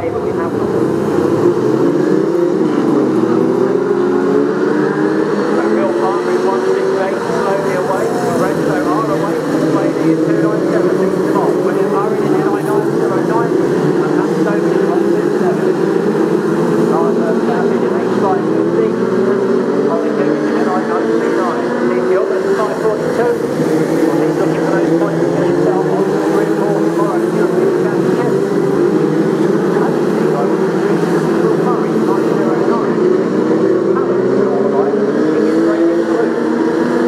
away, but we have not. Bill Palmer is 168 slowly away. Lorenzo are away. Brady is 297 leads them off. William Murray is 9909 and Matt Stokes is 127. Lars Verstappen is 8550. Ollie Lewis is 9939. Steve Gilbert is 542. He's looking for those points to get himself on to the grid for tomorrow. The European Championship. Will Murray 909.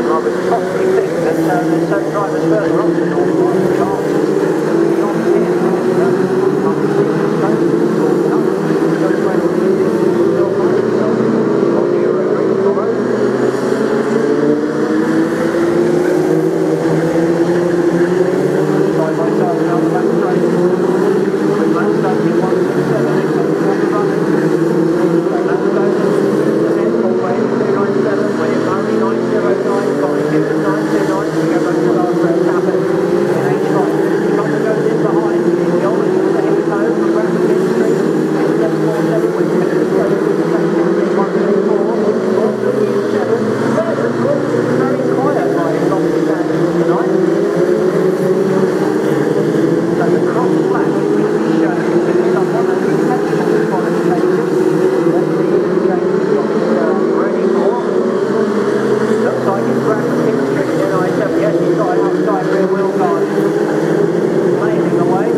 I would possibly think that there's certain drivers further up the north line of the car. Beyond here, on the Euro Green tomorrow. Side by side down the back straight. With Matt Stokes in 127, expecting one to run. Matt Stokes ahead, Paul Wade 297, William Murray 909, Colin Gibbons 929, we go back to Lars Verstappen in H5. Connor goes in behind, the oldest is the heavy home from Bradford Street, 8747 with Peter Stokes in the second, 134, also in 7. There's a group very quiet riding along the stands tonight. So the cross flag is going to be shown to someone that we had on the qualification. Let's see if James is ready for. Looks like it's Bradford Street in NI7. Yes, he's got an outside rear wheel guard. Mailing away.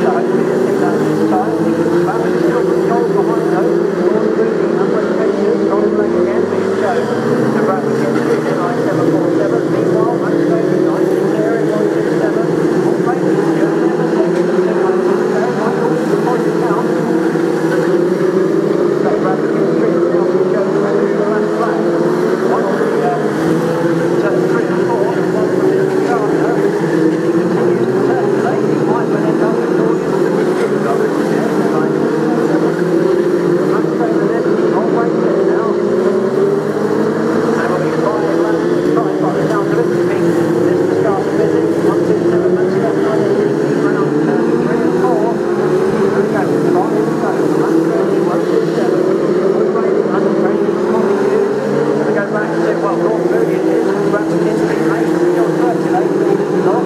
So hopefully you'll see that this time. Bradford still controlled behind those. Lord Moody, number 10, on flag again being shown to Bradford Street in NI747. Meanwhile, Matt Stokes is 19 there in 127. All favours is shown there for second. Michael, the point is down. So Bradford Street is now being shown to the last flag. One on the turn 3 and 4, one from Mr. Gardner. If he continues to circulate, he might well end up with an audience to the street drivers. Yes, they're like Matt Stokes and Eddie, all right there now. And we'll be 5 laps to try by the sound of it. This is the start of visit. 127, Matt Stokes, 19, round turn 3 and 4. There we go, 5 in the zone. Matt Stokes, 127. All raining under pressure from Colin Hughes. We go back to, well, North Moody it is, Bradford Street race, he'll circulate, but he does not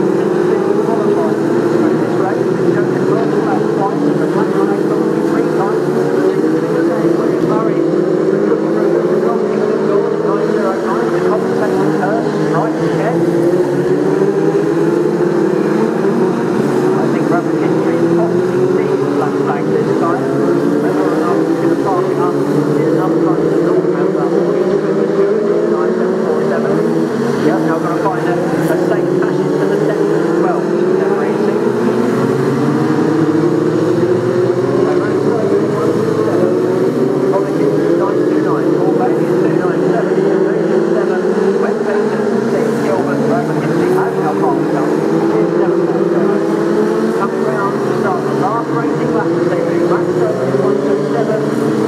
qualify for this race. It's shown to first lap twice, and the black line probably 3 times. William Murray, the triple route of the Gold Kingdom Doors, 909, the compensating turn, right ahead. I think Bradford Street possibly needs black flag this time. Whether or not it's going to park it up is up front to the north roundabout. Yeah, now I've got to find a safe passage to the depth as well. They're racing. Colin Gibbons is 929, Paul Bailey is 297, Division 7, Wes Payton, Steve Gilbert, Bradford Street, and how far we've done is 747. Coming round to start the last racing lap this evening. Matt Stokes is 127,